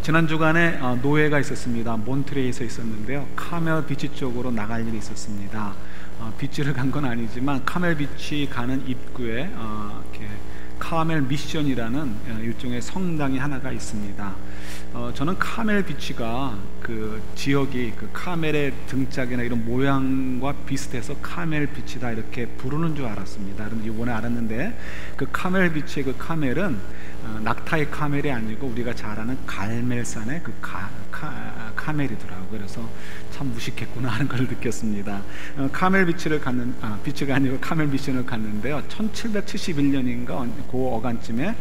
지난 주간에 노회가 있었습니다. 몬트레이에서 있었는데요. 카멜 비치 쪽으로 나갈 일이 있었습니다. 비치를 간 건 아니지만 카멜 비치 가는 입구에 이렇게 카멜 미션이라는 일종의 성당이 하나가 있습니다. 저는 카멜 비치가 그 지역이 그 카멜의 등짝이나 이런 모양과 비슷해서 카멜 비치다 이렇게 부르는 줄 알았습니다. 그런데 이번에 알았는데 그 카멜 비치의 그 카멜은 낙타의 카멜이 아니고 우리가 잘 아는 갈멜산의 그 카멜이더라고요. 그래서 참 무식했구나 하는 걸 느꼈습니다. 카멜 비치를 비치가 아니고 카멜 미션을 갔는데요. 1771년인가 그 어간쯤에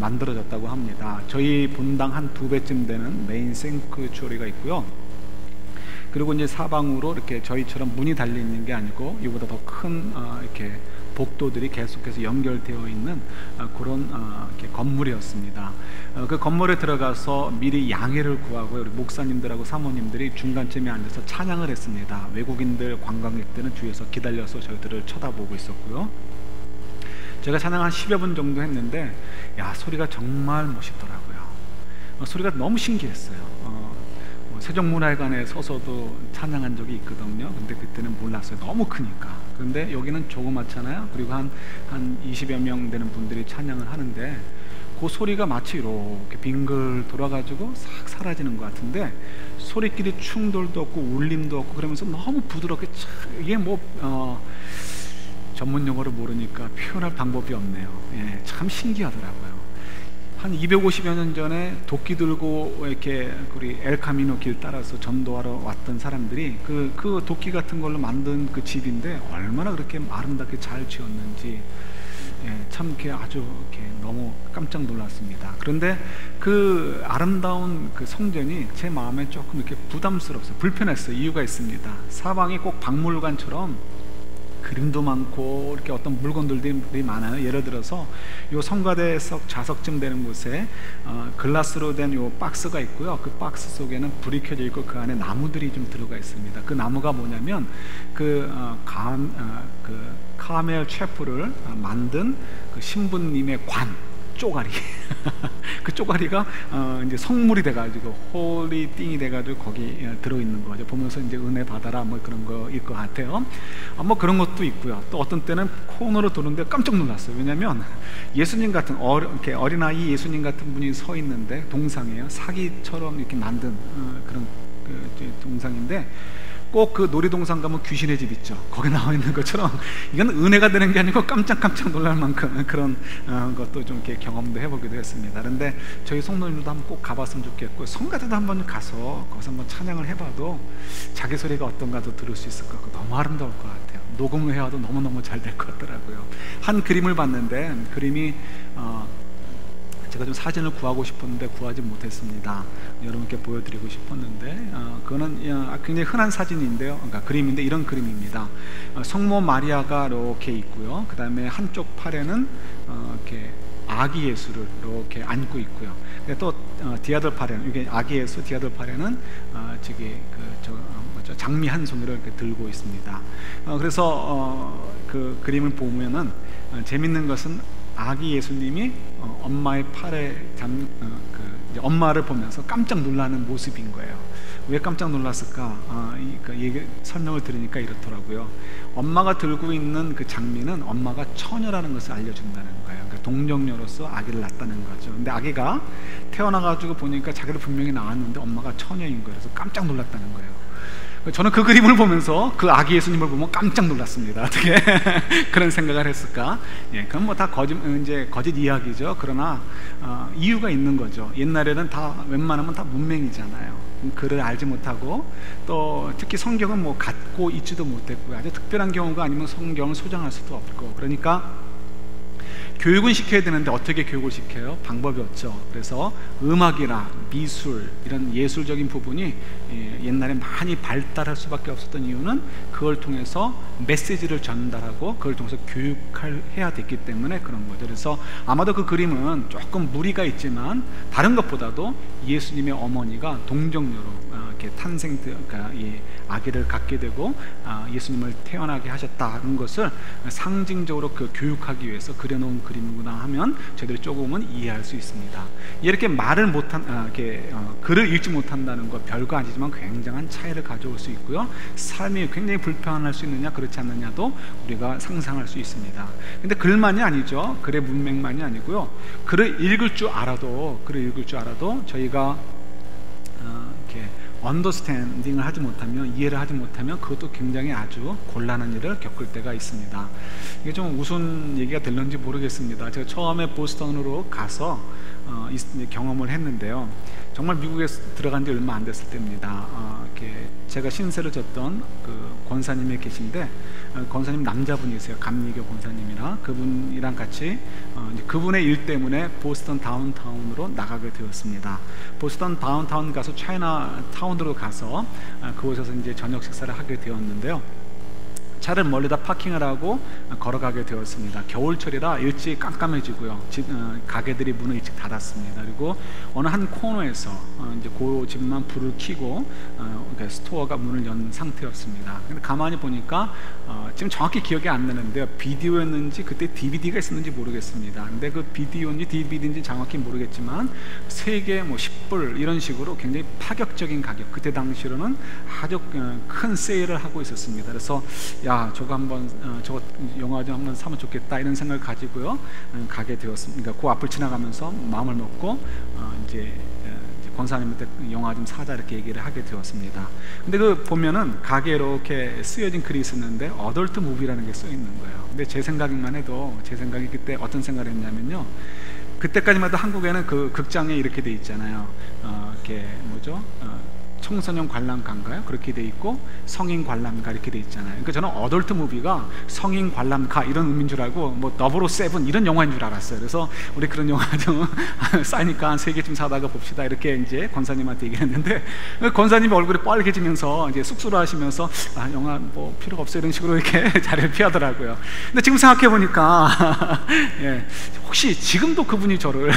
만들어졌다고 합니다. 저희 본당 한 2배쯤 되는 메인 생크추어리가 있고요. 그리고 이제 사방으로 이렇게 저희처럼 문이 달려 있는 게 아니고 이보다 더 큰 이렇게 복도들이 계속해서 연결되어 있는 그런 이렇게 건물이었습니다. 그 건물에 들어가서 미리 양해를 구하고 우리 목사님들하고 사모님들이 중간쯤에 앉아서 찬양을 했습니다. 외국인들 관광객들은 뒤에서 기다려서 저희들을 쳐다보고 있었고요. 제가 찬양 한 10여 분 정도 했는데 소리가 정말 멋있더라고요. 소리가 너무 신기했어요. 세종문화회관에 서서도 찬양한 적이 있거든요. 근데 그때는 몰랐어요. 너무 크니까. 그런데 여기는 조그맣잖아요. 그리고 한 20여 명 되는 분들이 찬양을 하는데 그 소리가 마치 이렇게 빙글 돌아가지고 싹 사라지는 것 같은데 소리끼리 충돌도 없고 울림도 없고 그러면서 너무 부드럽게 이게 전문 용어를 모르니까 표현할 방법이 없네요. 참 신기하더라고요. 한 250여 년 전에 도끼 들고 이렇게 우리 엘카미노 길 따라서 전도하러 왔던 사람들이 그 도끼 같은 걸로 만든 그 집인데 얼마나 그렇게 아름답게 잘 지었는지 참 이렇게 아주 이렇게 너무 깜짝 놀랐습니다. 그런데 그 아름다운 그 성전이 제 마음에 조금 이렇게 부담스럽어요. 불편했어요. 이유가 있습니다. 사방이 꼭 박물관처럼 그림도 많고 이렇게 어떤 물건들이 많아요. 예를 들어서 요 성가대석 좌석쯤 되는 곳에 글라스로 된 요 박스가 있고요. 그 박스 속에는 불이 켜져 있고 그 안에 나무들이 좀 들어가 있습니다. 그 나무가 뭐냐면 카멜 채플을 만든 그 신부님의 관 쪼가리 그 쪼가리가 이제 성물이 돼가지고 홀리 띵이 돼가지고 거기 들어있는 거죠. 보면서 이제 은혜 받아라 뭐 그런 거일 것 같아요. 뭐 그런 것도 있고요. 또 어떤 때는 코너로 도는데 깜짝 놀랐어요. 왜냐면 예수님 같은 이렇게 어린아이 예수님 같은 분이 서 있는데 동상이에요. 사기처럼 이렇게 만든 그런 동상인데 꼭 그 놀이동산 가면 귀신의 집 있죠. 거기 나와 있는 것처럼 이건 은혜가 되는 게 아니고 깜짝 놀랄 만큼 그런 것도 좀 이렇게 경험도 해보기도 했습니다. 그런데 저희 성도님들도 한번 꼭 가봤으면 좋겠고 성가대도 한번 가서 거기서 한번 찬양을 해봐도 자기 소리가 어떤가도 들을 수 있을 것 같고 너무 아름다울 것 같아요. 녹음을 해와도 너무너무 잘 될 것 같더라고요. 한 그림을 봤는데 그림이 제가 좀 사진을 구하고 싶었는데 구하지 못했습니다. 여러분께 보여드리고 싶었는데 그거는 굉장히 흔한 사진인데요. 그러니까 그림인데 이런 그림입니다. 성모 마리아가 이렇게 있고요. 그 다음에 한쪽 팔에는 이렇게 아기 예수를 이렇게 안고 있고요. 또 디아들 팔에는 이게 아기 예수 디아들 팔에는 장미 한 송이를 이렇게 들고 있습니다. 그래서 그 그림을 보면은 재밌는 것은 아기 예수님이 엄마의 팔에 엄마를 보면서 깜짝 놀라는 모습인 거예요. 왜 깜짝 놀랐을까? 설명을 들으니까 이렇더라고요. 엄마가 들고 있는 그 장미는 엄마가 처녀라는 것을 알려준다는 거예요. 그러니까 동정녀로서 아기를 낳았다는 거죠. 근데 아기가 태어나가지고 보니까 자기를 분명히 낳았는데 엄마가 처녀인 거예요. 그래서 깜짝 놀랐다는 거예요. 저는 그 그림을 보면서 그 아기 예수님을 보면 깜짝 놀랐습니다. 어떻게 그런 생각을 했을까? 그건 뭐 다 거짓 이야기죠. 그러나 이유가 있는 거죠. 옛날에는 다 웬만하면 다 문맹이잖아요. 글을 알지 못하고 또 특히 성경은 뭐 갖고 있지도 못했고요. 아주 특별한 경우가 아니면 성경을 소장할 수도 없고 그러니까 교육은 시켜야 되는데 어떻게 교육을 시켜요? 방법이 없죠. 그래서 음악이나 미술 이런 예술적인 부분이 옛날에 많이 발달할 수밖에 없었던 이유는 그걸 통해서 메시지를 전달하고 그걸 통해서 교육해야 됐기 때문에 그런 거죠. 그래서 아마도 그 그림은 조금 무리가 있지만 다른 것보다도 예수님의 어머니가 동정녀로 이렇게 그러니까 이 아기를 갖게 되고 예수님을 태어나게 하셨다는 것을 상징적으로 교육하기 위해서 그려놓은 그림이구나 하면 저희들이 조금은 이해할 수 있습니다. 이렇게 말을 못한 글을 읽지 못한다는 거 별거 아니지만 굉장한 차이를 가져올 수 있고요. 삶이 굉장히 불편할 수 있느냐 그렇지 않느냐도 우리가 상상할 수 있습니다. 근데 글만이 아니죠. 글의 문맥만이 아니고요. 글을 읽을 줄 알아도 저희가 이렇게 언더스탠딩을 하지 못하면, 이해를 하지 못하면 그것도 굉장히 아주 곤란한 일을 겪을 때가 있습니다. 이게 좀 우스운 얘기가 될런지 모르겠습니다. 제가 처음에 보스턴으로 가서 경험을 했는데요. 정말 미국에 들어간 지 얼마 안 됐을 때입니다. 이렇게 제가 신세를 졌던 그 권사님이 계신데, 권사님 남자분이세요. 감리교 권사님이라. 그분이랑 같이 이제 그분의 일 때문에 보스턴 다운타운으로 나가게 되었습니다. 보스턴 다운타운 가서 차이나 타운으로 가서 그곳에서 이제 저녁 식사를 하게 되었는데요. 차를 멀리다 파킹을 하고 걸어가게 되었습니다. 겨울철이라 일찍 깜깜해지고요. 가게들이 문을 일찍 닫았습니다. 그리고 어느 한 코너에서 이제 그 집만 불을 켜고 스토어가 문을 연 상태였습니다. 근데 가만히 보니까 지금 정확히 기억이 안 나는데요. 비디오였는지 그때 DVD가 있었는지 모르겠습니다. 근데 그 비디오인지 DVD인지 정확히 모르겠지만 3개 뭐 10불 이런 식으로 굉장히 파격적인 가격, 그때 당시로는 아주 큰 세일을 하고 있었습니다. 그래서 야, 저거 한번 저거 영화 좀 한번 사면 좋겠다 이런 생각을 가지고요 가게 되었습니다. 그러니까 그 앞을 지나가면서 마음을 먹고 이제 권사님한테 영화 좀 사자 이렇게 얘기를 하게 되었습니다. 근데 그 보면은 가게에 이렇게 쓰여진 글이 있었는데 어덜트 무비라는 게 써 있는 거예요. 근데 제 생각만 해도, 제 생각이 그때 어떤 생각을 했냐면요, 그때까지만 해도 한국에는 그 극장에 이렇게 돼 있잖아요. 이렇게 뭐죠? 청소년 관람가인가요? 그렇게 돼 있고 성인 관람가 이렇게 돼 있잖아요. 그러니까 저는 어덜트 무비가 성인 관람가 이런 의미인 줄 알고 뭐 007 이런 영화인 줄 알았어요. 그래서 우리 그런 영화 좀 싸니까 한 3개쯤 사다가 봅시다 이렇게 이제 권사님한테 얘기했는데, 권사님이 얼굴이 빨개지면서 이제 쑥스러워 하시면서 영화 뭐 필요가 없어 이런 식으로 이렇게 자리를 피하더라고요. 근데 지금 생각해 보니까 예, 혹시 지금도 그분이 저를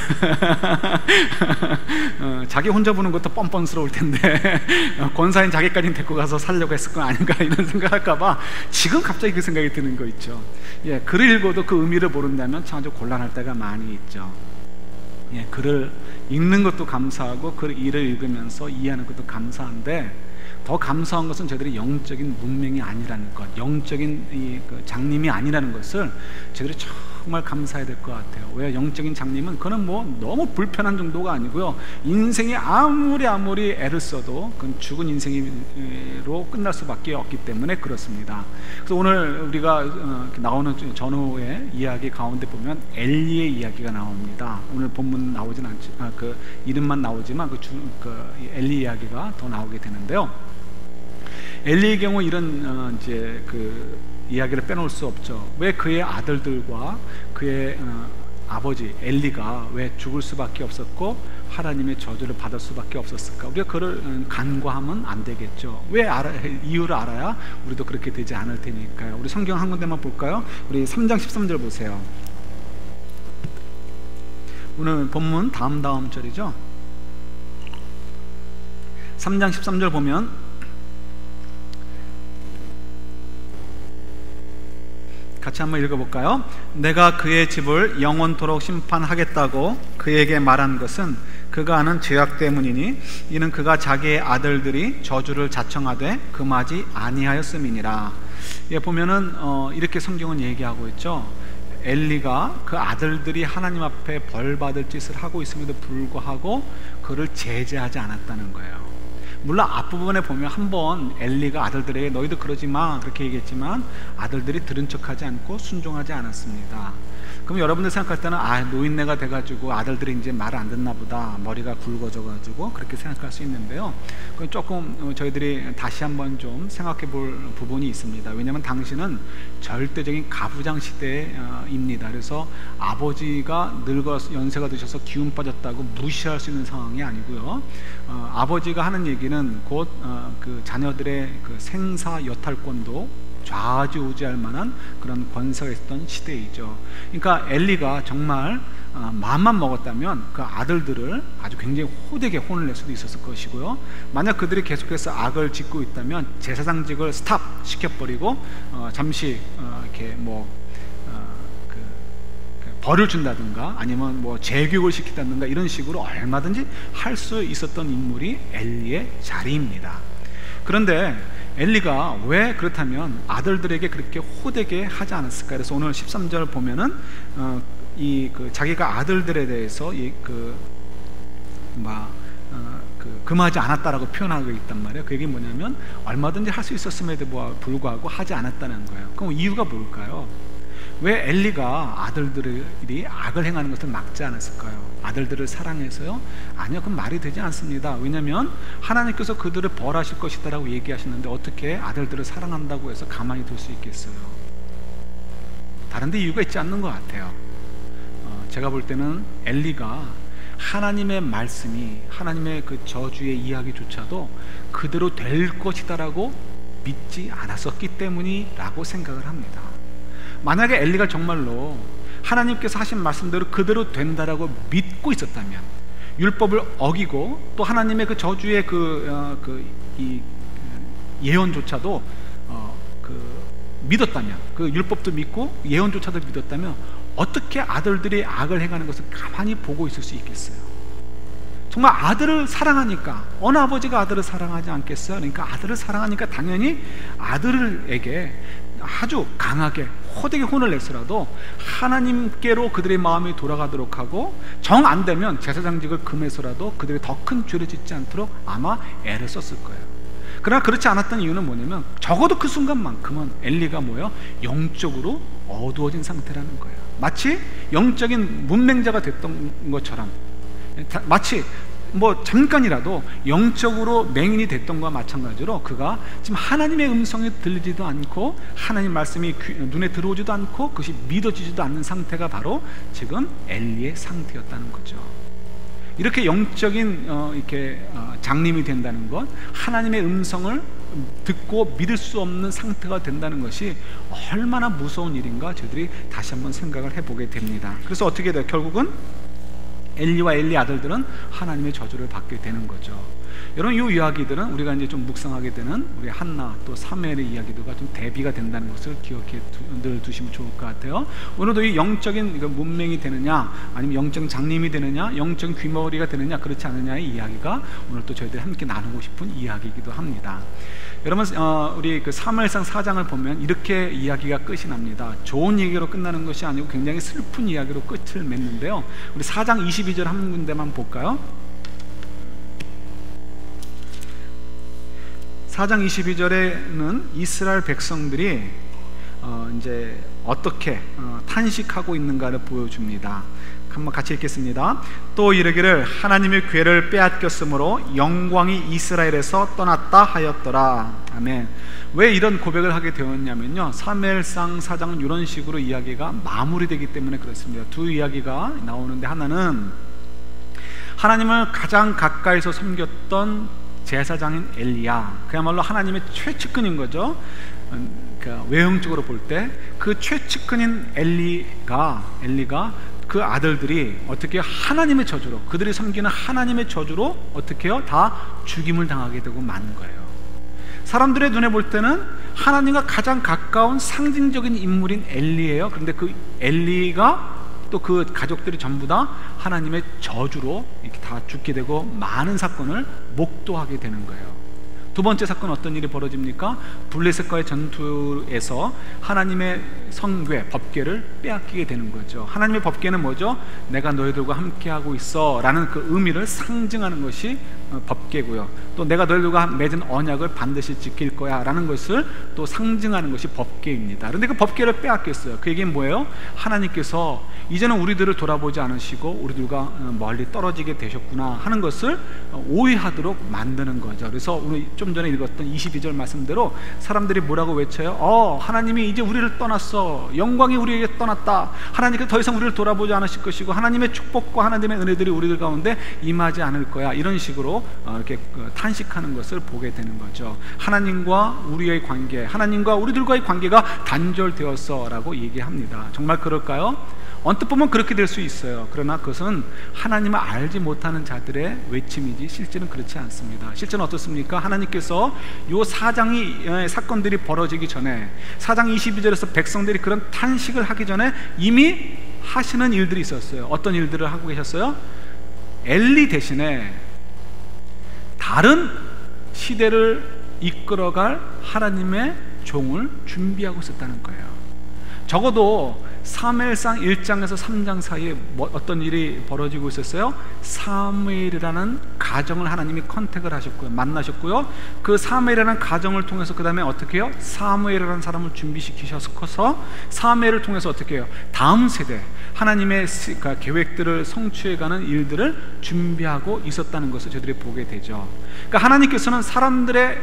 자기 혼자 보는 것도 뻔뻔스러울 텐데 권사인 자기까지 데리고 가서 살려고 했을 건 아닌가 이런 생각할까봐 지금 갑자기 그 생각이 드는 거 있죠. 예, 글을 읽어도 그 의미를 모른다면 참 아주 곤란할 때가 많이 있죠. 예, 글을 읽는 것도 감사하고 그 일을 읽으면서 이해하는 것도 감사한데, 더 감사한 것은 저희들이 영적인 문명이 아니라는 것, 영적인 그 장님이 아니라는 것을 저희들이 정말 감사해야 될 것 같아요. 왜? 영적인 장님은 그는 뭐 너무 불편한 정도가 아니고요, 인생이 아무리 애를 써도 그건 죽은 인생으로 끝날 수밖에 없기 때문에 그렇습니다. 그래서 오늘 우리가 나오는 전후의 이야기 가운데 보면 엘리의 이야기가 나옵니다. 오늘 본문 나오진 않지, 그 이름만 나오지만 그 엘리 이야기가 더 나오게 되는데요. 엘리의 경우 이런 이제 그 이야기를 빼놓을 수 없죠. 왜 그의 아들들과 그의 아버지 엘리가 왜 죽을 수밖에 없었고 하나님의 저주를 받을 수밖에 없었을까? 우리가 그를 간과하면 안 되겠죠. 왜 이유를 알아야 우리도 그렇게 되지 않을 테니까요. 우리 성경 한 군데만 볼까요? 우리 3장 13절 보세요. 오늘 본문 다음 절이죠. 3장 13절 보면 같이 한번 읽어볼까요? 내가 그의 집을 영원토록 심판하겠다고 그에게 말한 것은 그가 하는 죄악 때문이니 이는 그가 자기의 아들들이 저주를 자청하되 금하지 아니하였음이니라. 예, 보면은 이렇게 성경은 얘기하고 있죠. 엘리가 그 아들들이 하나님 앞에 벌 받을 짓을 하고 있음에도 불구하고 그를 제재하지 않았다는 거예요. 물론 앞부분에 보면 한번 엘리가 아들들에게 너희도 그러지 마 그렇게 얘기했지만 아들들이 들은 척하지 않고 순종하지 않았습니다. 그럼 여러분들 생각할 때는 노인네가 돼가지고 아들들이 이제 말을 안 듣나 보다, 머리가 굵어져가지고 그렇게 생각할 수 있는데요, 그건 조금 저희들이 다시 한번 좀 생각해 볼 부분이 있습니다. 왜냐하면 당시는 절대적인 가부장 시대입니다. 그래서 아버지가 늙어서 연세가 드셔서 기운 빠졌다고 무시할 수 있는 상황이 아니고요, 아버지가 하는 얘기는 곧 그 자녀들의 그 생사 여탈권도 좌지우지할 만한 그런 권세가 있었던 시대이죠. 그러니까 엘리가 정말 마음만 먹었다면 그 아들들을 아주 굉장히 호되게 혼을 낼 수도 있었을 것이고요, 만약 그들이 계속해서 악을 짓고 있다면 제사장직을 스탑 시켜버리고 잠시 이렇게 뭐 벌을 준다든가 아니면 뭐 재교육을 시킨다든가 이런 식으로 얼마든지 할 수 있었던 인물이 엘리의 자리입니다. 그런데 엘리가 왜 그렇다면 아들들에게 그렇게 호되게 하지 않았을까? 그래서 오늘 13절 보면은 자기가 아들들에 대해서 금하지 않았다라고 표현하고 있단 말이에요. 그게 뭐냐면 얼마든지 할 수 있었음에도 불구하고 하지 않았다는 거예요. 그럼 이유가 뭘까요? 왜 엘리가 아들들이 악을 행하는 것을 막지 않았을까요? 아들들을 사랑해서요? 아니요, 그건 말이 되지 않습니다. 왜냐하면 하나님께서 그들을 벌하실 것이다 라고 얘기하시는데 어떻게 아들들을 사랑한다고 해서 가만히 둘 수 있겠어요? 다른 데 이유가 있지 않는 것 같아요. 제가 볼 때는 엘리가 하나님의 말씀이, 하나님의 그 저주의 이야기조차도 그대로 될 것이다 라고 믿지 않았었기 때문이라고 생각을 합니다. 만약에 엘리가 정말로 하나님께서 하신 말씀대로 그대로 된다라고 믿고 있었다면, 율법을 어기고 또 하나님의 그 저주의 이 예언조차도 믿었다면, 그 율법도 믿고 예언조차도 믿었다면 어떻게 아들들이 악을 행하는 것을 가만히 보고 있을 수 있겠어요? 정말 아들을 사랑하니까, 어느 아버지가 아들을 사랑하지 않겠어요? 그러니까 아들을 사랑하니까 당연히 아들에게 아주 강하게 호되게 혼을 내서라도 하나님께로 그들의 마음이 돌아가도록 하고, 정 안 되면 제사장직을 금해서라도 그들이 더 큰 죄를 짓지 않도록 아마 애를 썼을 거예요. 그러나 그렇지 않았던 이유는 뭐냐면 적어도 그 순간만큼은 엘리가 영적으로 어두워진 상태라는 거예요. 마치 영적인 문맹자가 됐던 것처럼, 마치 잠깐이라도 영적으로 맹인이 됐던 것과 마찬가지로 그가 지금 하나님의 음성이 들리지도 않고 하나님 말씀이 눈에 들어오지도 않고 그것이 믿어지지도 않는 상태가 바로 지금 엘리의 상태였다는 거죠. 이렇게 영적인 장님이 된다는 것, 하나님의 음성을 듣고 믿을 수 없는 상태가 된다는 것이 얼마나 무서운 일인가 저희들이 다시 한번 생각을 해보게 됩니다. 그래서 어떻게 돼요? 결국은 엘리와 엘리 아들들은 하나님의 저주를 받게 되는 거죠. 여러분, 이 이야기들은 우리가 이제 좀 묵상하게 되는 우리 한나 또 사무엘의 이야기들과 좀 대비가 된다는 것을 기억해 늘 두시면 좋을 것 같아요. 오늘도 이 영적인 문맹이 되느냐, 아니면 영적인 장님이 되느냐, 영적인 귀머거리가 되느냐, 그렇지 않느냐의 이야기가 오늘 또 저희들이 함께 나누고 싶은 이야기이기도 합니다. 여러분, 우리 그 사무엘상 4장을 보면 이렇게 이야기가 끝이 납니다. 좋은 얘기로 끝나는 것이 아니고 굉장히 슬픈 이야기로 끝을 맺는데요. 우리 4장 22절 한 군데만 볼까요? 4장 22절에는 이스라엘 백성들이 이제 어떻게 탄식하고 있는가를 보여줍니다. 한번 같이 읽겠습니다. 또 이르기를 하나님의 괴를 빼앗겼으므로 영광이 이스라엘에서 떠났다 하였더라. 아멘. 왜 이런 고백을 하게 되었냐면요, 사무엘상 4장은 이런 식으로 이야기가 마무리되기 때문에 그렇습니다. 두 이야기가 나오는데, 하나는 하나님을 가장 가까이서 섬겼던 제사장인 엘리야, 그야말로 하나님의 최측근인 거죠. 외형적으로 볼 때 그 최측근인 엘리가 그 아들들이 어떻게 하나님의 저주로, 그들이 섬기는 하나님의 저주로 어떻게요? 다 죽임을 당하게 되고 마는 거예요. 사람들의 눈에 볼 때는 하나님과 가장 가까운 상징적인 인물인 엘리예요. 그런데 그 엘리가 또 그 가족들이 전부 다 하나님의 저주로 이렇게 다 죽게 되고 많은 사건을 목도하게 되는 거예요. 두 번째 사건, 어떤 일이 벌어집니까? 블레셋과의 전투에서 하나님의 성궤, 법궤를 빼앗기게 되는 거죠. 하나님의 법궤는 뭐죠? 내가 너희들과 함께하고 있어 라는 그 의미를 상징하는 것이 법궤고요. 또 내가 너희들과 맺은 언약을 반드시 지킬 거야 라는 것을 또 상징하는 것이 법궤입니다. 그런데 그 법궤를 빼앗겼어요. 그 얘기는 뭐예요? 하나님께서 이제는 우리들을 돌아보지 않으시고 우리들과 멀리 떨어지게 되셨구나 하는 것을 오해하도록 만드는 거죠. 그래서 우리 좀 전에 읽었던 22절 말씀대로 사람들이 뭐라고 외쳐요? 하나님이 이제 우리를 떠났어. 영광이 우리에게 떠났다. 하나님께서 더 이상 우리를 돌아보지 않으실 것이고 하나님의 축복과 하나님의 은혜들이 우리들 가운데 임하지 않을 거야. 이런 식으로 이렇게 탄식하는 것을 보게 되는 거죠. 하나님과 우리의 관계, 하나님과 우리들과의 관계가 단절되었어 라고 얘기합니다. 정말 그럴까요? 언뜻 보면 그렇게 될 수 있어요. 그러나 그것은 하나님을 알지 못하는 자들의 외침이지 실제는 그렇지 않습니다. 실제는 어떻습니까? 하나님께서 이 4장이 사건들이 벌어지기 전에 4장 22절에서 백성들이 그런 탄식을 하기 전에 이미 하시는 일들이 있었어요. 어떤 일들을 하고 계셨어요? 엘리 대신에 다른 시대를 이끌어갈 하나님의 종을 준비하고 있었다는 거예요. 적어도 사무엘상 1장에서 3장 사이에 어떤 일이 벌어지고 있었어요? 사무엘이라는 가정을 하나님이 컨택을 하셨고요, 만나셨고요. 그 사무엘이라는 가정을 통해서 그 다음에 어떻게 해요? 사무엘이라는 사람을 준비시키셔서 사무엘을 통해서 어떻게 해요? 다음 세대 하나님의 계획들을 성취해가는 일들을 준비하고 있었다는 것을 저희들이 보게 되죠. 그러니까 하나님께서는 사람들의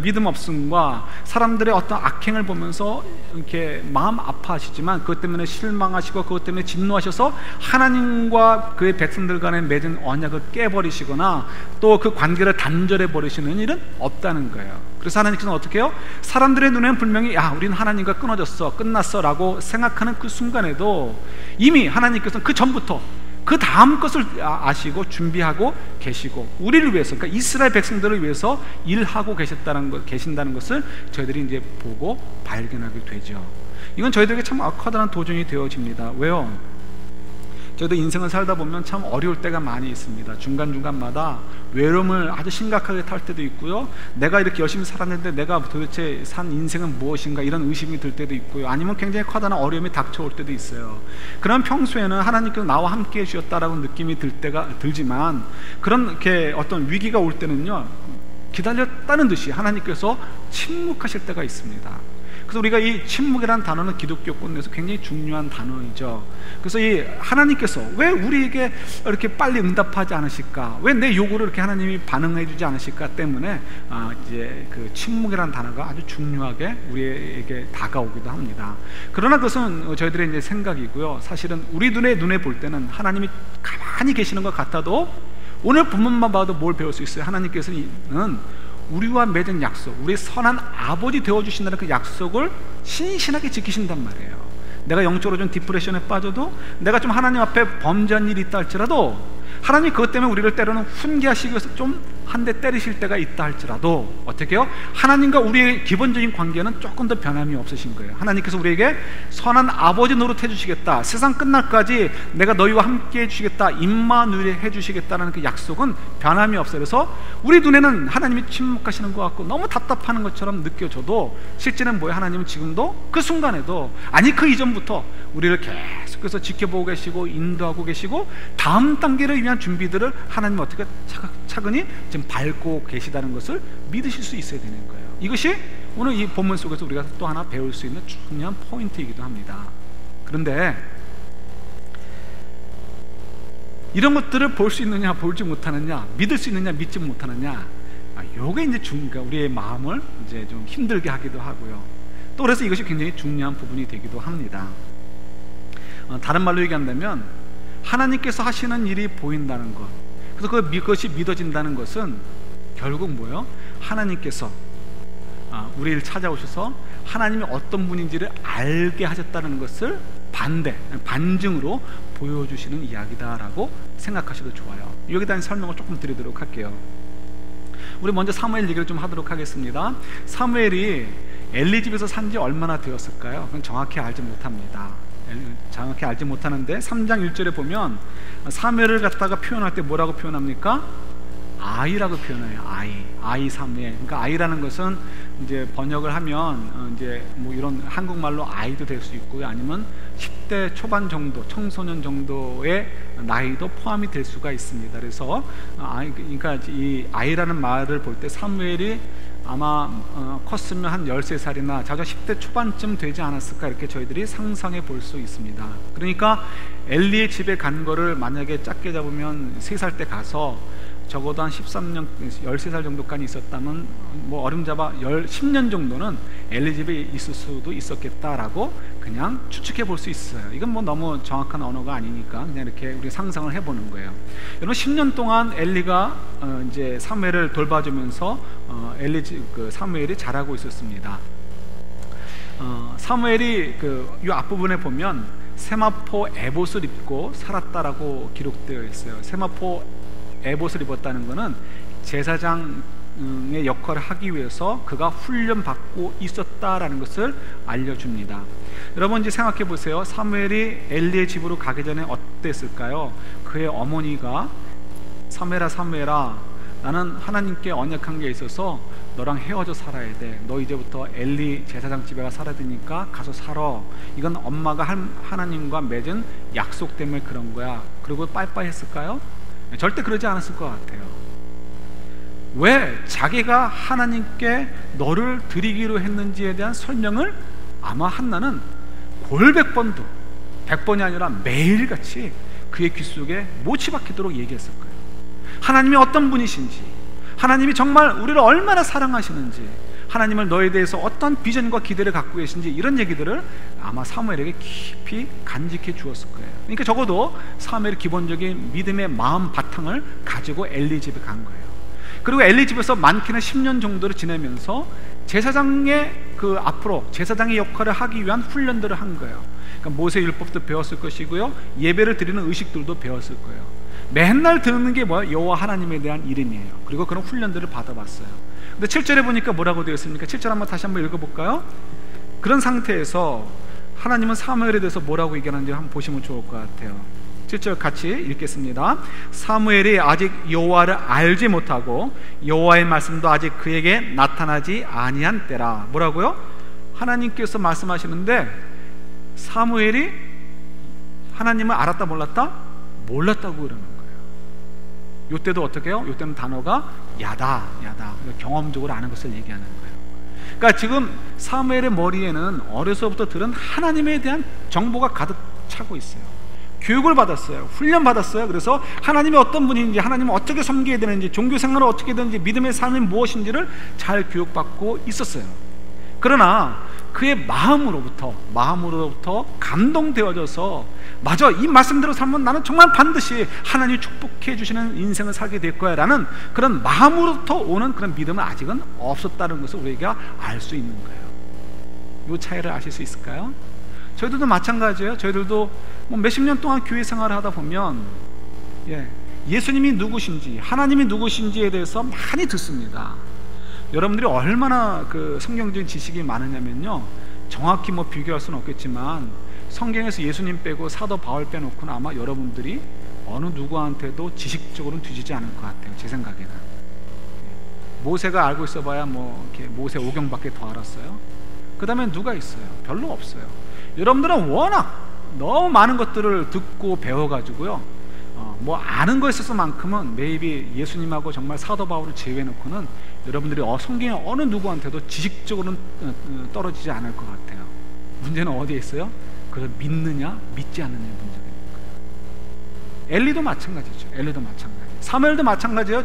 믿음 없음과 사람들의 어떤 악행을 보면서 이렇게 마음 아파하시지만 그것 때문에 실망하시고 그것 때문에 진노하셔서 하나님과 그의 백성들 간에 맺은 언약을 깨버리시거나 또 그 관계를 단절해 버리시는 일은 없다는 거예요. 그래서 하나님께서는 어떻게 해요? 사람들의 눈에는 분명히 야, 우리는 하나님과 끊어졌어, 끝났어 라고 생각하는 그 순간에도 이미 하나님께서는 그 전부터 그 다음 것을 아시고 준비하고 계시고 우리를 위해서, 그러니까 이스라엘 백성들을 위해서 일하고 계신다는 것을 저희들이 이제 보고 발견하게 되죠. 이건 저희들에게 참 커다란 도전이 되어집니다. 왜요? 저희도 인생을 살다 보면 참 어려울 때가 많이 있습니다. 중간중간마다 외로움을 아주 심각하게 탈 때도 있고요, 내가 이렇게 열심히 살았는데 내가 도대체 산 인생은 무엇인가 이런 의심이 들 때도 있고요, 아니면 굉장히 커다란 어려움이 닥쳐올 때도 있어요. 그런 평소에는 하나님께서 나와 함께 해주셨다라고 느낌이 들지만 그런 이렇게 어떤 위기가 올 때는요, 기다렸다는 듯이 하나님께서 침묵하실 때가 있습니다. 그래서 우리가 이 침묵이라는 단어는 기독교권 내에서 굉장히 중요한 단어이죠. 그래서 이 하나님께서 왜 우리에게 이렇게 빨리 응답하지 않으실까, 왜 내 요구를 이렇게 하나님이 반응해 주지 않으실까 때문에 이제 그 침묵이라는 단어가 아주 중요하게 우리에게 다가오기도 합니다. 그러나 그것은 저희들의 이제 생각이고요, 사실은 우리 눈에 볼 때는 하나님이 가만히 계시는 것 같아도 오늘 본문만 봐도 뭘 배울 수 있어요? 하나님께서는 우리와 맺은 약속, 우리 선한 아버지 되어주신다는 그 약속을 신실하게 지키신단 말이에요. 내가 영적으로 좀 디프레션에 빠져도, 내가 좀 하나님 앞에 범죄한 일이 있다 할지라도 하나님이 그것 때문에 우리를 때로는 훈계하시기 위해서 좀 한 대 때리실 때가 있다 할지라도 어떻게 해요? 하나님과 우리의 기본적인 관계는 조금 더 변함이 없으신 거예요. 하나님께서 우리에게 선한 아버지 노릇 해주시겠다, 세상 끝날까지 내가 너희와 함께 해주시겠다, 임마누엘 해주시겠다는 그 약속은 변함이 없어요. 그래서 우리 눈에는 하나님이 침묵하시는 것 같고 너무 답답하는 것처럼 느껴져도 실제는 뭐예요? 하나님은 지금도 그 순간에도, 아니 그 이전부터 우리를 계속해서 지켜보고 계시고 인도하고 계시고 다음 단계를 위한 준비들을 하나님은 어떻게 차근히 지금 밟고 계시다는 것을 믿으실 수 있어야 되는 거예요. 이것이 오늘 이 본문 속에서 우리가 또 하나 배울 수 있는 중요한 포인트이기도 합니다. 그런데 이런 것들을 볼 수 있느냐 볼지 못하느냐, 믿을 수 있느냐 믿지 못하느냐, 요게 이제 그러니까 우리의 마음을 이제 좀 힘들게 하기도 하고요, 또 그래서 이것이 굉장히 중요한 부분이 되기도 합니다. 다른 말로 얘기한다면 하나님께서 하시는 일이 보인다는 것, 그래서 그것이 믿어진다는 것은 결국 뭐예요? 하나님께서 우리를 찾아오셔서 하나님이 어떤 분인지를 알게 하셨다는 것을 반증으로 보여주시는 이야기다라고 생각하셔도 좋아요. 여기에 대한 설명을 조금 드리도록 할게요. 우리 먼저 사무엘 얘기를 좀 하도록 하겠습니다. 사무엘이 엘리 집에서 산 지 얼마나 되었을까요? 그건 정확히 알지 못합니다. 정확히 알지 못하는데 3장 1절에 보면 사무엘을 갖다가 표현할 때 뭐라고 표현합니까? 아이라고 표현해요. 아이 사무엘. 그러니까 아이라는 것은 이제 번역을 하면 이제 뭐 이런 한국말로 아이도 될 수 있고요, 아니면 10대 초반 정도, 청소년 정도의 나이도 포함이 될 수가 있습니다. 그래서 그러니까 이 아이라는 말을 볼 때 사무엘이 아마 컸으면 한 13살이나 자주 10대 초반쯤 되지 않았을까, 이렇게 저희들이 상상해 볼 수 있습니다. 그러니까 엘리의 집에 간 거를 만약에 작게 잡으면 3살 때 가서 적어도 한 13년, 13살 정도까지 있었다면 뭐 어림잡아 10년 정도는 엘리 집에 있을 수도 있었겠다라고 그냥 추측해 볼 수 있어요. 이건 뭐 너무 정확한 언어가 아니니까 그냥 이렇게 우리 상상을 해보는 거예요. 여러분 10년 동안 엘리가 이제 사무엘을 돌봐주면서 사무엘이 자라고 있었습니다. 사무엘이 이 앞부분에 보면 세마포 에봇을 입고 살았다라고 기록되어 있어요. 세마포 에봇을 입었다는 것은 제사장 제사장의 역할을 하기 위해서 그가 훈련받고 있었다라는 것을 알려줍니다. 여러분 이제 생각해 보세요. 사무엘이 엘리의 집으로 가기 전에 어땠을까요? 그의 어머니가 사무엘아 사무엘아, 나는 하나님께 언약한 게 있어서 너랑 헤어져 살아야 돼. 너 이제부터 엘리 제사장 집에 가 살아야 되니까 가서 살아. 이건 엄마가 하나님과 맺은 약속 때문에 그런 거야. 그리고 빠이빠이 했을까요? 절대 그러지 않았을 것 같아요. 왜 자기가 하나님께 너를 드리기로 했는지에 대한 설명을 아마 한나는 골백 번도 100번이 아니라 매일같이 그의 귀 속에 못이 박히도록 얘기했을 거예요. 하나님이 어떤 분이신지, 하나님이 정말 우리를 얼마나 사랑하시는지, 하나님을 너에 대해서 어떤 비전과 기대를 갖고 계신지, 이런 얘기들을 아마 사무엘에게 깊이 간직해 주었을 거예요. 그러니까 적어도 사무엘이 기본적인 믿음의 마음 바탕을 가지고 엘리 집에 간 거예요. 그리고 엘리 집에서 많게는 10년 정도를 지내면서 제사장의 앞으로 제사장의 역할을 하기 위한 훈련들을 한 거예요. 그러니까 모세 율법도 배웠을 것이고요, 예배를 드리는 의식들도 배웠을 거예요. 맨날 듣는 게 뭐예요? 여호와 하나님에 대한 이름이에요. 그리고 그런 훈련들을 받아봤어요. 근데 7절에 보니까 뭐라고 되어 있습니까? 7절 다시 한번 읽어볼까요? 그런 상태에서 하나님은 사무엘에 대해서 뭐라고 얘기하는지 한번 보시면 좋을 것 같아요. 7절 같이 읽겠습니다. 사무엘이 아직 여호와를 알지 못하고 여호와의 말씀도 아직 그에게 나타나지 아니한 때라. 뭐라고요? 하나님께서 말씀하시는데 사무엘이 하나님을 알았다 몰랐다? 몰랐다고 그러는 거예요. 요때도 어떻게 해요? 요때는 단어가 야다. 경험적으로 아는 것을 얘기하는 거예요. 그러니까 지금 사무엘의 머리에는 어려서부터 들은 하나님에 대한 정보가 가득 차고 있어요. 교육을 받았어요. 훈련 받았어요. 그래서 하나님이 어떤 분인지, 하나님을 어떻게 섬겨야 되는지, 종교 생활을 어떻게 되는지, 믿음의 삶이 무엇인지를 잘 교육받고 있었어요. 그러나 그의 마음으로부터 감동되어져서, 맞아, 이 말씀대로 살면 나는 정말 반드시 하나님이 축복해 주시는 인생을 살게 될 거야 라는 그런 마음으로부터 오는 그런 믿음은 아직은 없었다는 것을 우리가 알 수 있는 거예요. 이 차이를 아실 수 있을까요? 저희들도 마찬가지예요. 저희들도 뭐 몇십 년 동안 교회 생활을 하다 보면 예수님이 누구신지, 하나님이 누구신지에 대해서 많이 듣습니다. 여러분들이 얼마나 성경적인 지식이 많으냐면요, 정확히 뭐 비교할 수는 없겠지만 성경에서 예수님 빼고 사도 바울 빼놓고는 아마 여러분들이 어느 누구한테도 지식적으로는 뒤지지 않을 것 같아요. 제 생각에는. 모세가 알고 있어봐야 뭐 이렇게 모세 오경밖에 더 알았어요. 그 다음에 누가 있어요? 별로 없어요. 여러분들은 워낙 너무 많은 것들을 듣고 배워가지고요, 뭐 아는 거에 있어서만큼은 maybe 예수님하고 정말 사도 바울을 제외해놓고는 여러분들이 성경의 어느 누구한테도 지식적으로는 떨어지지 않을 것 같아요. 문제는 어디에 있어요? 그걸 믿느냐 믿지 않느냐의 문제가 있는 거예요. 엘리도 마찬가지죠. 사무엘도 마찬가지예요.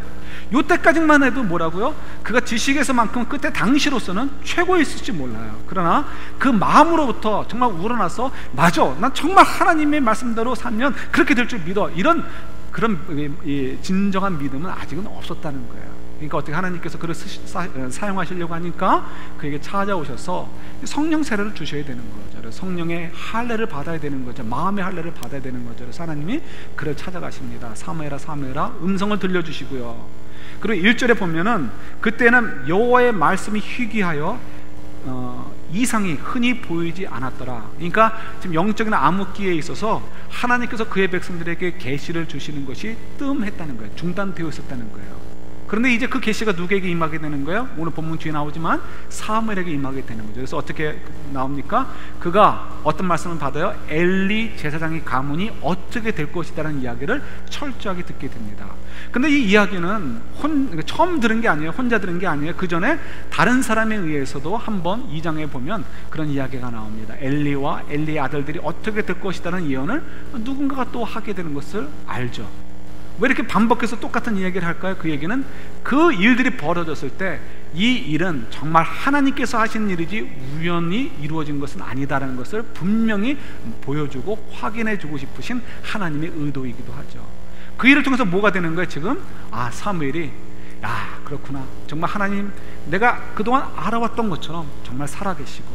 요때까지만 해도 뭐라고요? 그가 지식에서만큼 그때 당시로서는 최고였을지 몰라요. 그러나 그 마음으로부터 정말 우러나서, 맞아, 난 정말 하나님의 말씀대로 살면 그렇게 될 줄 믿어, 이런 그런 진정한 믿음은 아직은 없었다는 거예요. 그러니까 어떻게 하나님께서 그를 사용하시려고 하니까 그에게 찾아오셔서 성령 세례를 주셔야 되는 거죠. 그래서 성령의 할례를 받아야 되는 거죠. 마음의 할례를 받아야 되는 거죠. 그래서 하나님이 그를 찾아가십니다. 사무엘아 사무엘아, 음성을 들려주시고요. 그리고 1절에 보면은 그때는 여호와의 말씀이 희귀하여 이상이 흔히 보이지 않았더라. 그러니까 지금 영적인 암흑기에 있어서 하나님께서 그의 백성들에게 계시를 주시는 것이 뜸했다는 거예요. 중단되어 있었다는 거예요. 그런데 이제 그 계시가 누구에게 임하게 되는 거예요? 오늘 본문 뒤에 나오지만 사무엘에게 임하게 되는 거죠. 그래서 어떻게 나옵니까? 그가 어떤 말씀을 받아요? 엘리 제사장의 가문이 어떻게 될 것이다라는 이야기를 철저하게 듣게 됩니다. 근데 이 이야기는 처음 들은 게 아니에요. 혼자 들은 게 아니에요. 그 전에 다른 사람에 의해서도 한번 2장에 보면 그런 이야기가 나옵니다. 엘리와 엘리의 아들들이 어떻게 될 것이다라는 예언을 누군가가 또 하게 되는 것을 알죠. 왜 이렇게 반복해서 똑같은 이야기를 할까요? 그 얘기는 그 일들이 벌어졌을 때 이 일은 정말 하나님께서 하신 일이지 우연히 이루어진 것은 아니다라는 것을 분명히 보여주고 확인해주고 싶으신 하나님의 의도이기도 하죠. 그 일을 통해서 뭐가 되는 거예요? 지금 사무엘이, 그렇구나, 정말 하나님, 내가 그동안 알아왔던 것처럼 정말 살아계시고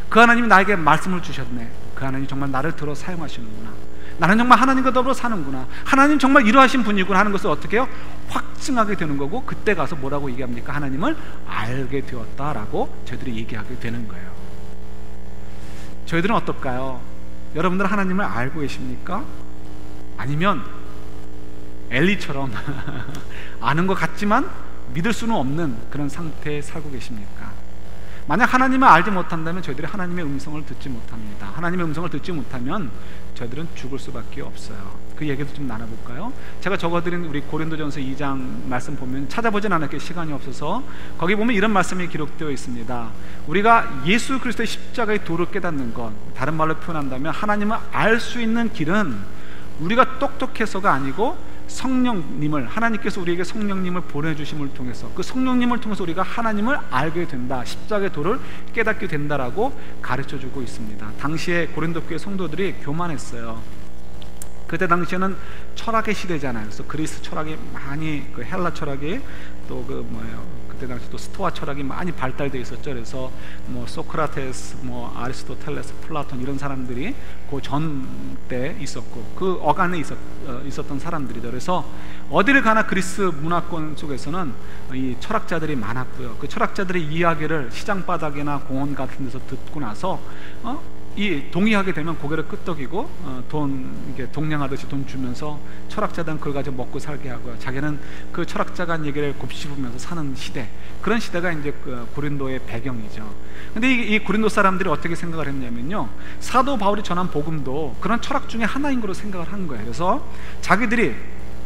그 하나님이 나에게 말씀을 주셨네. 그 하나님이 정말 나를 들어 사용하시는구나. 나는 정말 하나님과 더불어 사는구나, 하나님 정말 이러하신 분이구나 하는 것을 어떻게 해요? 확증하게 되는 거고, 그때 가서 뭐라고 얘기합니까? 하나님을 알게 되었다라고 저희들이 얘기하게 되는 거예요. 저희들은 어떨까요? 여러분들은 하나님을 알고 계십니까? 아니면 엘리처럼 아는 것 같지만 믿을 수는 없는 그런 상태에 살고 계십니까? 만약 하나님을 알지 못한다면 저희들이 하나님의 음성을 듣지 못합니다. 하나님의 음성을 듣지 못하면 저희들은 죽을 수밖에 없어요. 그 얘기도 좀 나눠볼까요? 제가 적어드린 우리 고린도전서 2장 말씀 보면 찾아보진 않았기에 시간이 없어서 거기 보면 이런 말씀이 기록되어 있습니다. 우리가 예수 그리스도의 십자가의 도를 깨닫는 것, 다른 말로 표현한다면 하나님을 알 수 있는 길은 우리가 똑똑해서가 아니고 성령님을, 하나님께서 우리에게 성령님을 보내주심을 통해서, 그 성령님을 통해서 우리가 하나님을 알게 된다, 십자가의 도를 깨닫게 된다라고 가르쳐주고 있습니다. 당시에 고린도 교회 성도들이 교만했어요. 그때 당시에는 철학의 시대잖아요. 그래서 그리스 철학이 많이, 그 헬라 철학이 또 그 뭐예요, 그때 당시 또 스토아 철학이 많이 발달되어 있었죠. 그래서 뭐 소크라테스, 뭐 아리스토텔레스, 플라톤 이런 사람들이 그 전 때 있었고, 그 어간에 있었던 사람들이죠. 그래서 어디를 가나 그리스 문화권 속에서는 이 철학자들이 많았고요. 그 철학자들의 이야기를 시장 바닥이나 공원 같은 데서 듣고 나서 이 동의하게 되면 고개를 끄덕이고 돈 이게 동냥하듯이 돈 주면서 철학자들은 그걸 가지고 먹고 살게 하고요. 자기는 그 철학자가 한 얘기를 곱씹으면서 사는 시대, 그런 시대가 이제 그 고린도의 배경이죠. 근데 이 고린도 사람들이 어떻게 생각을 했냐면요, 사도 바울이 전한 복음도 그런 철학 중에 하나인 걸로 생각을 한 거예요. 그래서 자기들이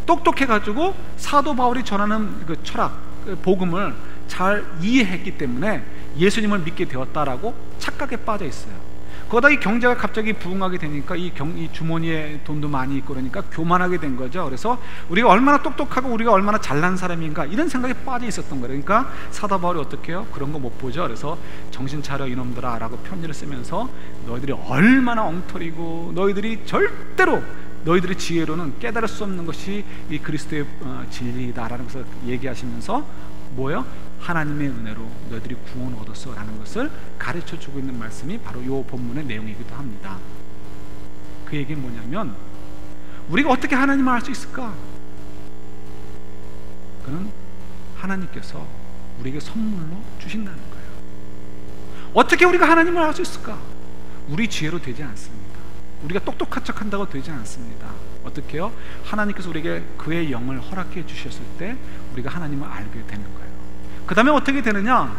똑똑해가지고 사도 바울이 전하는 그 철학, 그 복음을 잘 이해했기 때문에 예수님을 믿게 되었다라고 착각에 빠져 있어요. 거기다 이 경제가 갑자기 부흥하게 되니까 이 주머니에 돈도 많이 있고 그러니까 교만하게 된 거죠. 그래서 우리가 얼마나 똑똑하고 우리가 얼마나 잘난 사람인가 이런 생각에 빠져 있었던 거예요. 그러니까 사도 바울이 어떻게 해요? 그런 거 못 보죠. 그래서 정신 차려 이놈들아 라고 편지를 쓰면서 너희들이 얼마나 엉터리고 너희들이 절대로 너희들의 지혜로는 깨달을 수 없는 것이 이 그리스도의 진리다라는 것을 얘기하시면서 뭐예요? 하나님의 은혜로 너희들이 구원을 얻었어 라는 것을 가르쳐주고 있는 말씀이 바로 이 본문의 내용이기도 합니다. 그 얘기는 뭐냐면, 우리가 어떻게 하나님을 알 수 있을까? 그는 하나님께서 우리에게 선물로 주신다는 거예요. 어떻게 우리가 하나님을 알 수 있을까? 우리 지혜로 되지 않습니다. 우리가 똑똑한 척 한다고 되지 않습니다. 어떻게 해요? 하나님께서 우리에게 그의 영을 허락해 주셨을 때 우리가 하나님을 알게 되는 거예요. 그 다음에 어떻게 되느냐?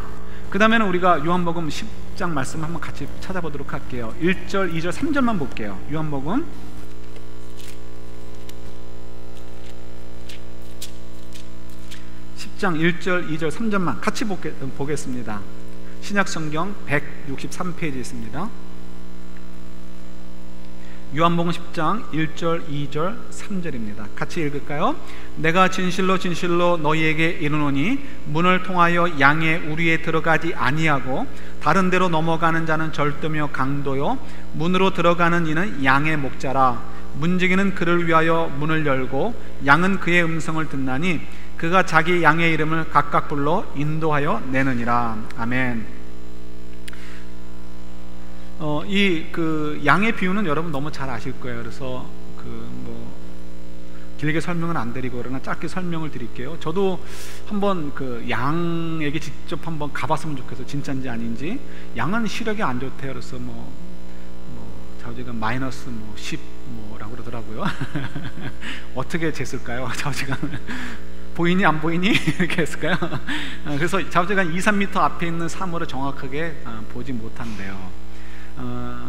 그 다음에는 우리가 요한복음 10장 말씀 한번 같이 찾아보도록 할게요. 1절, 2절, 3절만 볼게요. 요한복음 10장 1절, 2절, 3절만 같이 보겠습니다. 신약성경 163페이지에 있습니다. 요한복음 10장 1절, 2절, 3절입니다. 같이 읽을까요? 내가 진실로 진실로 너희에게 이르노니 문을 통하여 양의 우리에 들어가지 아니하고 다른 데로 넘어가는 자는 절도며 강도요 문으로 들어가는 이는 양의 목자라. 문지기는 그를 위하여 문을 열고 양은 그의 음성을 듣나니 그가 자기 양의 이름을 각각 불러 인도하여 내느니라. 아멘. 이 그 양의 비유는 여러분 너무 잘 아실 거예요. 그래서 길게 설명은 안 드리고 그러나 짧게 설명을 드릴게요. 저도 한번 그 양에게 직접 한번 가봤으면 좋겠어요. 진짜인지 아닌지. 양은 시력이 안 좋대요. 그래서 좌우지간 마이너스 10 뭐라고 그러더라고요. 어떻게 쟀을까요? 좌우지간 보이니 안 보이니 이렇게 했을까요? 그래서 좌우지간 2, 3m 앞에 있는 사물을 정확하게 보지 못한대요.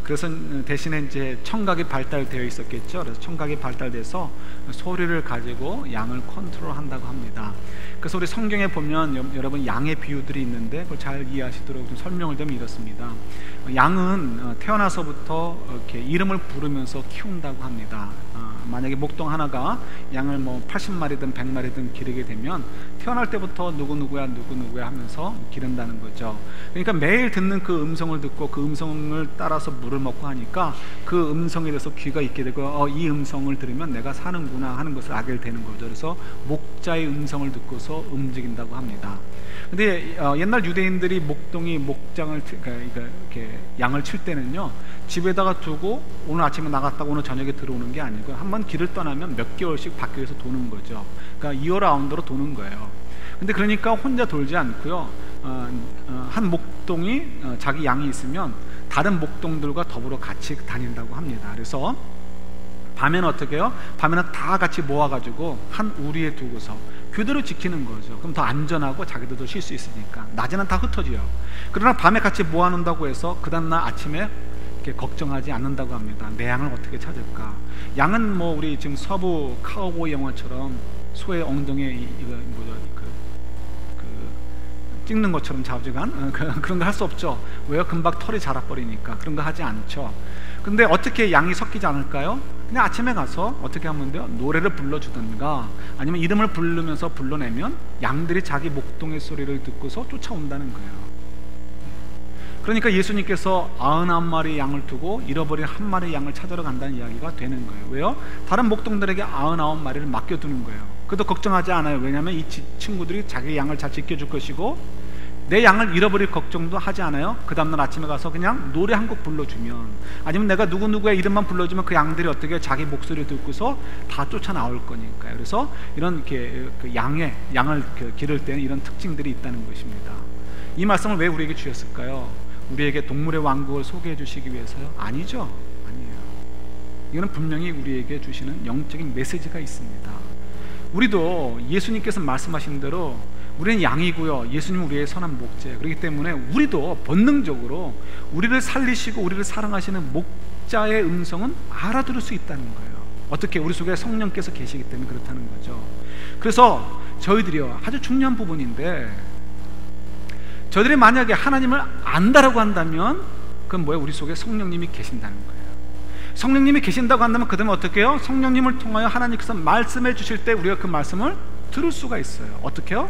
그래서 대신에 이제 청각이 발달되어 있었겠죠. 그래서 청각이 발달돼서 소리를 가지고 양을 컨트롤한다고 합니다. 그래서 우리 성경에 보면 여러분 양의 비유들이 있는데 그걸 잘 이해하시도록 좀 설명을 좀 이렇습니다. 양은 태어나서부터 이렇게 이름을 부르면서 키운다고 합니다. 만약에 목동 하나가 양을 뭐 80마리든 100마리든 기르게 되면 태어날 때부터 누구누구야 누구누구야 하면서 기른다는 거죠. 그러니까 매일 듣는 그 음성을 듣고 그 음성을 따라서 물을 먹고 하니까 그 음성에 대해서 귀가 있게 되고 이 음성을 들으면 내가 사는구나 하는 것을 알게 되는 거죠. 그래서 목자의 음성을 듣고서 움직인다고 합니다. 근데 옛날 유대인들이 목장을 이렇게 양을 칠 때는요, 집에다가 두고 오늘 아침에 나갔다가 오늘 저녁에 들어오는 게 아니고 한번 길을 떠나면 몇 개월씩 밖에서 도는 거죠. 그러니까 2월 라운드로 도는 거예요. 근데 그러니까 혼자 돌지 않고요, 한 목동이 자기 양이 있으면 다른 목동들과 더불어 같이 다닌다고 합니다. 그래서 밤에는 어떻게 해요? 밤에는 다 같이 모아가지고 한 우리에 두고서 그대로 지키는 거죠. 그럼 더 안전하고 자기들도 쉴 수 있으니까. 낮에는 다 흩어져요. 그러나 밤에 같이 모아놓는다고 해서 그 다음날 아침에 이렇게 걱정하지 않는다고 합니다. 내 양을 어떻게 찾을까? 양은 뭐 우리 지금 서부 카우보이 영화처럼 소의 엉덩이에 이거 뭐죠? 찍는 것처럼 자주간 그런 거 할 수 없죠. 왜요? 금방 털이 자라버리니까. 그런 거 하지 않죠. 근데 어떻게 양이 섞이지 않을까요? 그냥 아침에 가서 어떻게 하면 돼요? 노래를 불러주든가 아니면 이름을 부르면서 불러내면 양들이 자기 목동의 소리를 듣고서 쫓아온다는 거예요. 그러니까 예수님께서 99마리 양을 두고 잃어버린 한 마리 양을 찾으러 간다는 이야기가 되는 거예요. 왜요? 다른 목동들에게 99마리를 맡겨두는 거예요. 그래도 걱정하지 않아요. 왜냐하면 이 친구들이 자기 양을 잘 지켜줄 것이고 내 양을 잃어버릴 걱정도 하지 않아요. 그 다음날 아침에 가서 그냥 노래 한 곡 불러주면, 아니면 내가 누구누구의 이름만 불러주면 그 양들이 어떻게 자기 목소리를 듣고서 다 쫓아나올 거니까요. 그래서 이런 이렇게 양을 기를 때는 이런 특징들이 있다는 것입니다. 이 말씀을 왜 우리에게 주셨을까요? 우리에게 동물의 왕국을 소개해 주시기 위해서요? 아니죠. 아니에요. 이거는 분명히 우리에게 주시는 영적인 메시지가 있습니다. 우리도 예수님께서 말씀하신 대로 우리는 양이고요, 예수님은 우리의 선한 목자예요. 그렇기 때문에 우리도 본능적으로 우리를 살리시고 우리를 사랑하시는 목자의 음성은 알아들을 수 있다는 거예요. 어떻게? 우리 속에 성령께서 계시기 때문에 그렇다는 거죠. 그래서 저희들이요, 아주 중요한 부분인데, 저희들이 만약에 하나님을 안다라고 한다면 그건 뭐예요? 우리 속에 성령님이 계신다는 거예요. 성령님이 계신다고 한다면 그 다음에 어떻게 해요? 성령님을 통하여 하나님께서 말씀해 주실 때 우리가 그 말씀을 들을 수가 있어요. 어떻게 해요?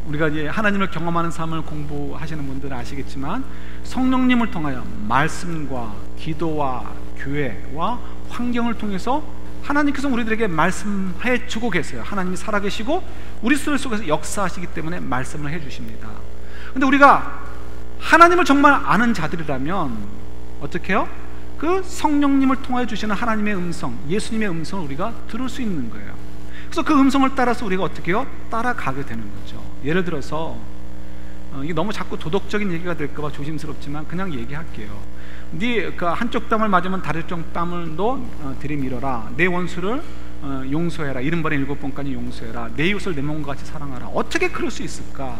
우리가 이제 하나님을 경험하는 삶을 공부하시는 분들은 아시겠지만 성령님을 통하여 말씀과 기도와 교회와 환경을 통해서 하나님께서 우리들에게 말씀해 주고 계세요. 하나님이 살아계시고 우리 속에서 역사하시기 때문에 말씀을 해 주십니다. 근데 우리가 하나님을 정말 아는 자들이라면 어떻게 해요? 그 성령님을 통하여 주시는 하나님의 음성, 예수님의 음성을 우리가 들을 수 있는 거예요. 그래서 그 음성을 따라서 우리가 어떻게 해요? 따라가게 되는 거죠. 예를 들어서 이게 너무 자꾸 도덕적인 얘기가 될까봐 조심스럽지만 그냥 얘기할게요. 그 한쪽 땀을 맞으면 다른 쪽 땀을 들이밀어라. 내 원수를 용서해라. 70번에 7번까지 용서해라. 내 이웃을 내 몸과 같이 사랑하라. 어떻게 그럴 수 있을까?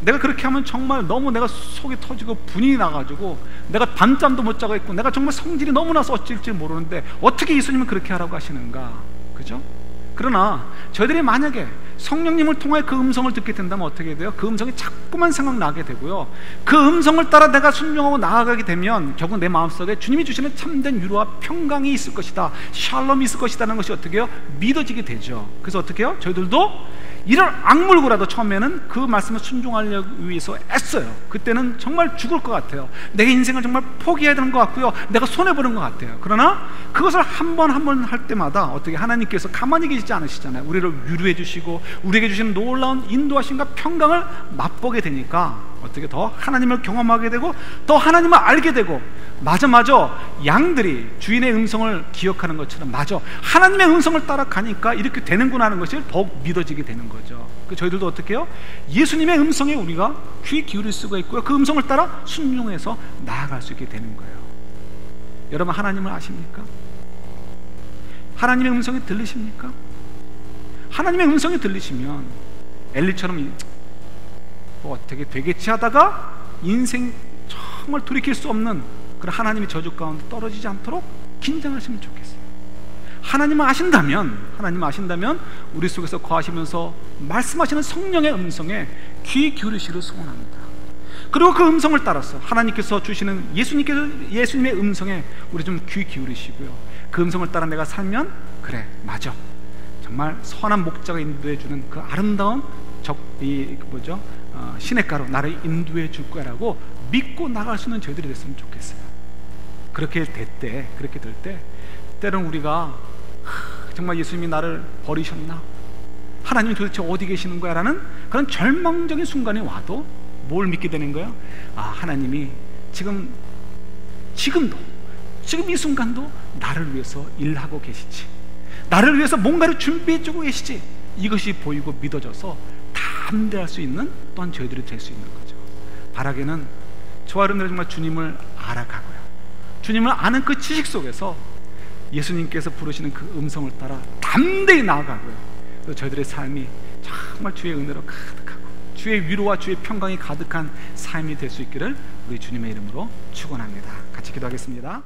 내가 그렇게 하면 정말 너무 내가 속이 터지고 분이 나가지고 내가 밤잠도 못 자고 있고 내가 정말 성질이 너무 나서 어쩔지 모르는데 어떻게 예수님은 그렇게 하라고 하시는가? 그죠? 그러나 저희들이 만약에 성령님을 통해 그 음성을 듣게 된다면 어떻게 돼요? 그 음성이 자꾸만 생각나게 되고요, 그 음성을 따라 내가 순종하고 나아가게 되면 결국 내 마음속에 주님이 주시는 참된 위로와 평강이 있을 것이다, 샬롬이 있을 것이라는 것이 어떻게 해요? 믿어지게 되죠. 그래서 어떻게 해요? 저희들도 이를 악물고라도 처음에는 그 말씀을 순종하려기 위해서 애써요. 그때는 정말 죽을 것 같아요. 내 인생을 정말 포기해야 되는 것 같고요, 내가 손해보는 것 같아요. 그러나 그것을 한 번 한 번 할 때마다 어떻게 하나님께서 가만히 계시지 않으시잖아요. 우리를 위로해 주시고 우리에게 주시는 놀라운 인도하심과 평강을 맛보게 되니까 어떻게 더 하나님을 경험하게 되고 더 하나님을 알게 되고, 맞아 양들이 주인의 음성을 기억하는 것처럼 맞아 하나님의 음성을 따라가니까 이렇게 되는구나 하는 것이 더욱 믿어지게 되는 거죠. 저희들도 어떻게 해요? 예수님의 음성에 우리가 귀 기울일 수가 있고요, 그 음성을 따라 순종해서 나아갈 수 있게 되는 거예요. 여러분, 하나님을 아십니까? 하나님의 음성이 들리십니까? 하나님의 음성이 들리시면 엘리처럼 어떻게 되겠지 하다가 인생 정말 돌이킬 수 없는 그런 하나님의 저주 가운데 떨어지지 않도록 긴장하시면 좋겠어요. 하나님을 아신다면 우리 속에서 거하시면서 말씀하시는 성령의 음성에 귀 기울이시기를 소원합니다. 그리고 그 음성을 따라서 하나님께서 주시는 예수님의 음성에 우리 좀 귀 기울이시고요, 그 음성을 따라 내가 살면 그래, 맞아, 정말 선한 목자가 인도해 주는 그 아름다운 시냇가로 나를 인도해 줄 거야라고 믿고 나갈 수 있는 저희들이 됐으면 좋겠어요. 그렇게 될 때 때로는 우리가 정말 예수님이 나를 버리셨나? 하나님이 도대체 어디 계시는 거야? 라는 그런 절망적인 순간이 와도 뭘 믿게 되는 거예요? 하나님이 지금 이 순간도 나를 위해서 일하고 계시지, 나를 위해서 뭔가를 준비해 주고 계시지, 이것이 보이고 믿어져서 담대할 수 있는 또한 저희들이 될 수 있는 거죠. 바라기는 저와 여러분들이 정말 주님을 알아가고요, 주님을 아는 그 지식 속에서 예수님께서 부르시는 그 음성을 따라 담대히 나아가고요, 그래서 저희들의 삶이 정말 주의 은혜로 가득하고 주의 위로와 주의 평강이 가득한 삶이 될 수 있기를 우리 주님의 이름으로 축원합니다. 같이 기도하겠습니다.